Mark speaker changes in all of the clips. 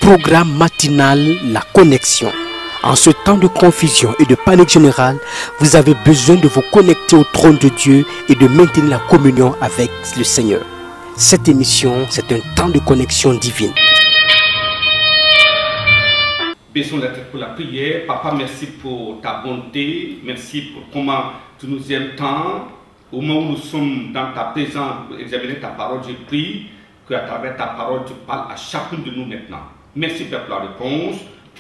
Speaker 1: programme matinal La Connexion. En ce temps de confusion et de panique générale, vous avez besoin de vous connecter au trône de Dieu et de maintenir la communion avec le Seigneur. Cette émission, c'est un temps de connexion divine.
Speaker 2: Baissons la tête pour la prière. Papa, merci pour ta bonté. Merci pour comment tu nous aimes tant. Au moment où nous sommes dans ta présence pour examiner ta parole, je prie qu'à travers ta parole, tu parles à chacun de nous maintenant. Merci Père pour la réponse.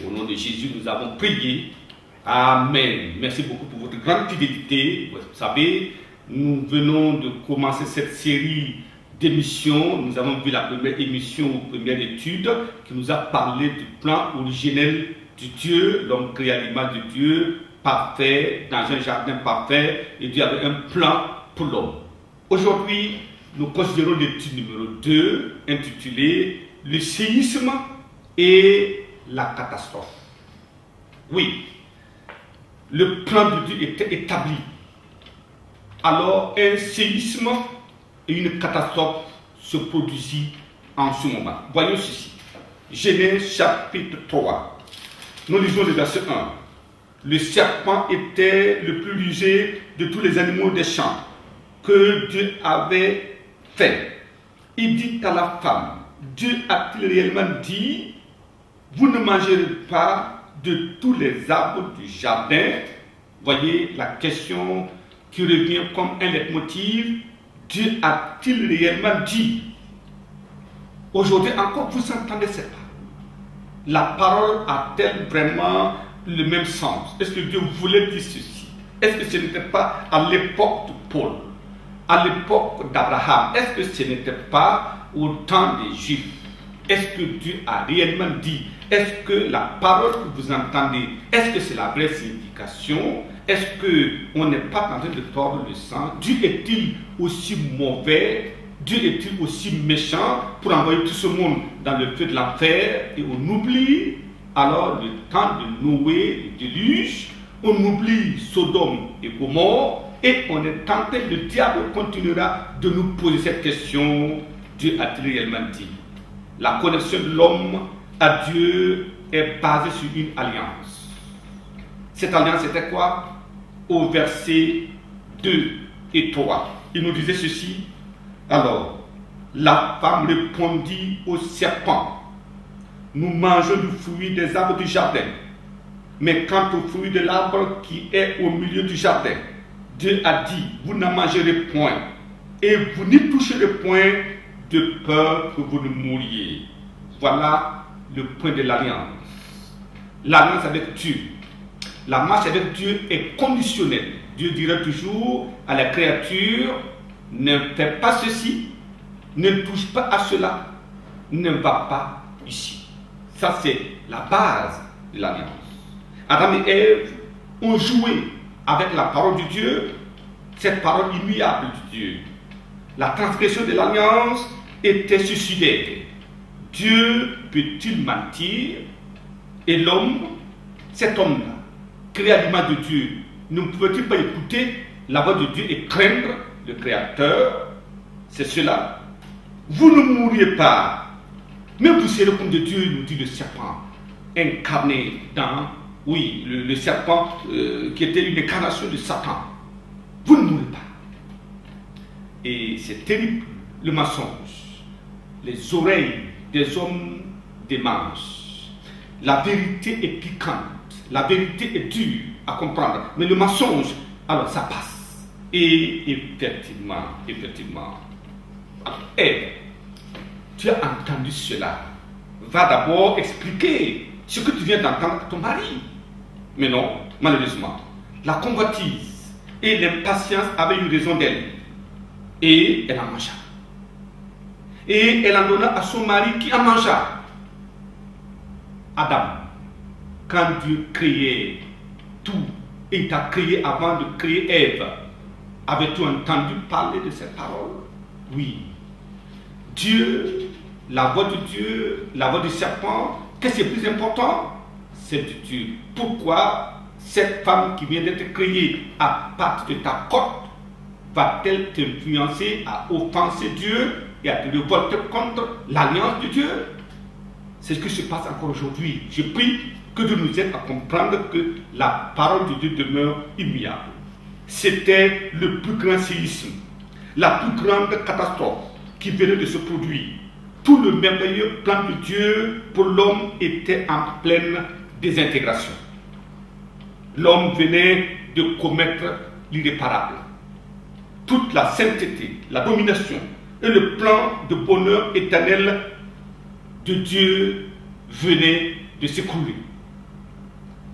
Speaker 2: Au nom de Jésus, nous avons prié. Amen. Merci beaucoup pour votre grande fidélité. Vous savez, nous venons de commencer cette série d'émissions. Nous avons vu la première émission ou première étude qui nous a parlé du plan originel du Dieu, l'homme créé à l'image de Dieu, parfait, dans un jardin parfait, et Dieu avait un plan pour l'homme. Aujourd'hui, nous considérons l'étude numéro 2, intitulée « Le séisme et la catastrophe ». Oui, le plan de Dieu était établi. Alors, un séisme et une catastrophe se produisit en ce moment. Voyons ceci. Genèse chapitre 3. Nous lisons le verset 1. Le serpent était le plus rusé de tous les animaux des champs que Dieu avait fait. Il dit à la femme, Dieu a-t-il réellement dit, vous ne mangerez pas de tous les arbres du jardin? Voyez la question qui revient comme un leitmotiv. Dieu a-t-il réellement dit? Aujourd'hui encore, vous entendez cette parole. La parole a-t-elle vraiment le même sens? Est-ce que Dieu voulait dire ceci? Est-ce que ce n'était pas à l'époque de Paul, à l'époque d'Abraham? Est-ce que ce n'était pas au temps des Juifs? Est-ce que Dieu a réellement dit? Est-ce que la parole que vous entendez, est-ce que c'est la vraie signification? Est-ce qu'on n'est pas en train de tordre le sang? Dieu est-il aussi mauvais? Dieu est-il aussi méchant pour envoyer tout ce monde dans le feu de l'enfer? Et on oublie alors le temps de Noé, le déluge, on oublie Sodome et Gomorrhe, et on est tenté, le diable continuera de nous poser cette question. Dieu a-t-il réellement dit? La connexion de l'homme à Dieu est basée sur une alliance. Cette alliance était quoi? Au verset 2 et 3. Il nous disait ceci. Alors, la femme répondit au serpent, nous mangeons du fruit des arbres du jardin. Mais quant au fruit de l'arbre qui est au milieu du jardin, Dieu a dit, vous n'en mangerez point, et vous n'y toucherez point, de peur que vous ne mouriez. Voilà le point de l'alliance. L'alliance avec Dieu. La marche avec Dieu est conditionnelle. Dieu dirait toujours à la créature, ne fais pas ceci, ne touche pas à cela, ne va pas ici. Ça, c'est la base de l'alliance. Adam et Ève ont joué avec la parole de Dieu, cette parole immuable de Dieu. La transgression de l'alliance était suicidaire. Dieu peut-il mentir? Et l'homme, cet homme-là, créé à l'image de Dieu, ne pouvait-il pas écouter la voix de Dieu et craindre le Créateur? C'est cela. Vous ne mourriez pas, mais vous serez comme de Dieu, nous dit le serpent, incarné dans, oui, le serpent qui était une incarnation de Satan. Vous ne mourrez pas. Et c'est terrible, le mensonge. Les oreilles des hommes démangent. La vérité est piquante. La vérité est dure à comprendre. Mais le mensonge, alors ça passe. Et effectivement. Ève, tu as entendu cela. Va d'abord expliquer ce que tu viens d'entendre à ton mari. Mais non, malheureusement, la convoitise et l'impatience avaient eu raison d'elle. Et elle en mangea. Et elle en donna à son mari qui en mangea. Adam, quand Dieu créait tout, et il t'a créé avant de créer Ève, avais-tu entendu parler de cette parole? Oui. Dieu, la voix de Dieu, la voix du serpent, qu'est-ce qui est plus important? C'est de Dieu. Pourquoi cette femme qui vient d'être créée à partir de ta côte va-t-elle t'influencer à offenser Dieu et à te révolter contre l'alliance de Dieu? C'est ce qui se passe encore aujourd'hui. Je prie que Dieu nous aide à comprendre que la parole de Dieu demeure immuable. C'était le plus grand séisme, la plus grande catastrophe qui venait de se produire. Tout le merveilleux plan de Dieu pour l'homme était en pleine désintégration. L'homme venait de commettre l'irréparable. Toute la sainteté, la domination et le plan de bonheur éternel de Dieu venait de s'écrouler.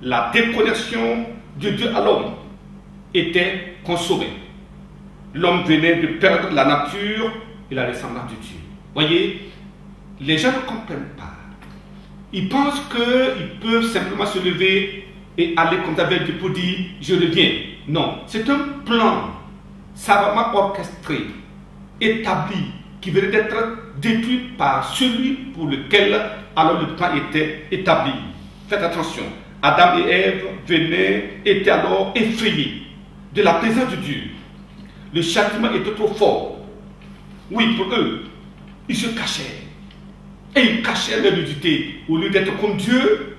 Speaker 2: La déconnexion de Dieu à l'homme était consommée. L'homme venait de perdre la nature et la ressemblance de Dieu. Voyez, les gens ne comprennent pas. Ils pensent qu'ils peuvent simplement se lever et aller comme ça vers Dieu pour dire « je reviens ». Non, c'est un plan savamment orchestré, établi, qui venait d'être détruit par celui pour lequel alors le plan était établi. Faites attention, Adam et Ève étaient alors effrayés de la présence de Dieu. Le châtiment était trop fort. Oui, pour eux, ils se cachaient. Et ils cachaient leur nudité. Au lieu d'être comme Dieu,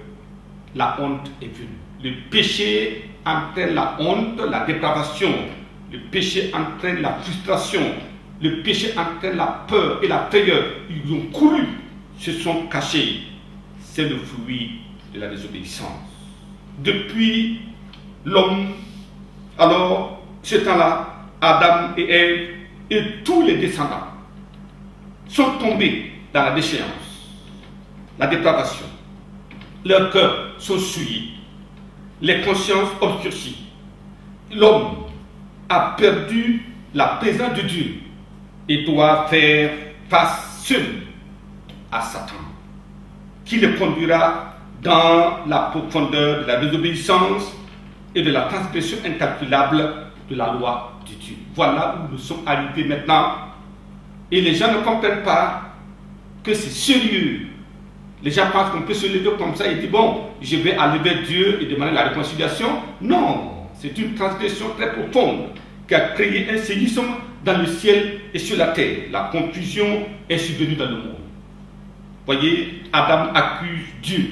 Speaker 2: la honte est venue. Le péché entraîne la honte, la dépravation. Le péché entraîne la frustration. Le péché entraîne la peur et la frayeur. Ils ont couru, se sont cachés. C'est le fruit de la désobéissance. Depuis l'homme, alors, ce temps-là, Adam et Ève et tous les descendants sont tombés dans la déchéance, la dépravation. Leurs cœurs sont souillés, les consciences obscurcies. L'homme a perdu la présence de Dieu et doit faire face seul à Satan, qui le conduira dans la profondeur de la désobéissance et de la transgression incalculable de la loi de Dieu. Voilà où nous sommes arrivés maintenant. Et les gens ne comprennent pas que c'est sérieux. Les gens pensent qu'on peut se lever comme ça et dire bon, je vais aller vers Dieu et demander la réconciliation. Non, c'est une transgression très profonde qui a créé un séisme dans le ciel et sur la terre. La confusion est survenue dans le monde. Voyez, Adam accuse Dieu.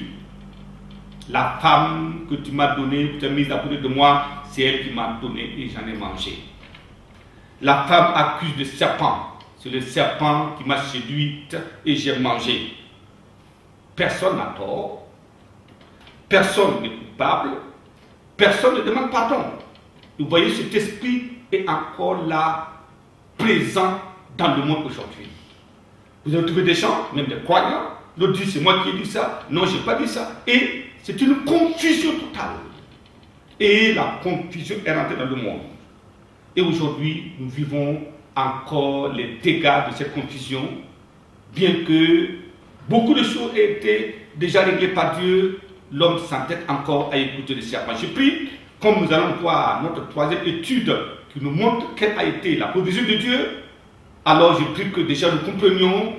Speaker 2: La femme que tu m'as donnée, tu as mise à côté de moi, c'est elle qui m'a donné et j'en ai mangé. La femme accuse le serpent. C'est le serpent qui m'a séduite et j'ai mangé. Personne n'a tort. Personne n'est coupable. Personne ne demande pardon. Vous voyez, cet esprit est encore là, présent dans le monde aujourd'hui. Vous avez trouvé des gens, même des croyants, l'autre dit c'est moi qui ai dit ça, non, je n'ai pas dit ça. Et c'est une confusion totale. Et la confusion est rentrée dans le monde. Et aujourd'hui, nous vivons encore les dégâts de cette confusion, bien que beaucoup de choses aient été déjà réglées par Dieu, l'homme s'entête encore à écouter le serpent. Je prie, comme nous allons voir notre troisième étude qui nous montre quelle a été la provision de Dieu, alors je prie que déjà nous comprenions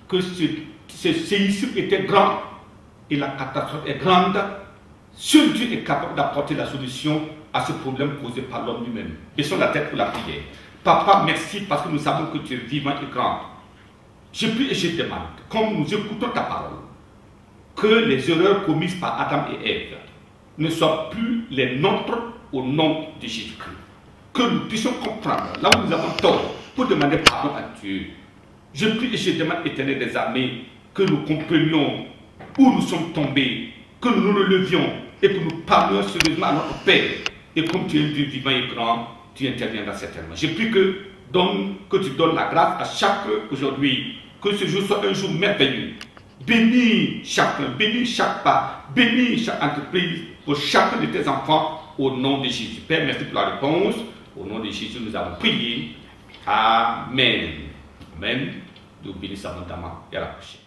Speaker 2: que ce séisme était grand et la catastrophe est grande. Seul Dieu est capable d'apporter la solution à ce problème causé par l'homme lui-même. Baissons la tête pour la prière. Papa, merci parce que nous savons que tu es vivant et grand. Je prie et je demande, comme nous écoutons ta parole, que les erreurs commises par Adam et Ève ne soient plus les nôtres au nom de Jésus-Christ. Que nous puissions comprendre là où nous avons tort pour demander pardon à Dieu. Je prie et je demande, Éternel des armées, que nous comprenions où nous sommes tombés, que nous nous relevions et que nous parlions sérieusement à notre Père. Et comme tu es un Dieu vivant et grand, tu interviendras certainement. Je prie que tu donnes la grâce à chacun aujourd'hui, que ce jour soit un jour merveilleux. Bénis chacun, bénis chaque pas, bénis chaque entreprise pour chacun de tes enfants au nom de Jésus. Père, merci pour la réponse. Au nom de Jésus, nous avons prié. Amen. Amen. Nous bénissons abondamment et à la prochaine.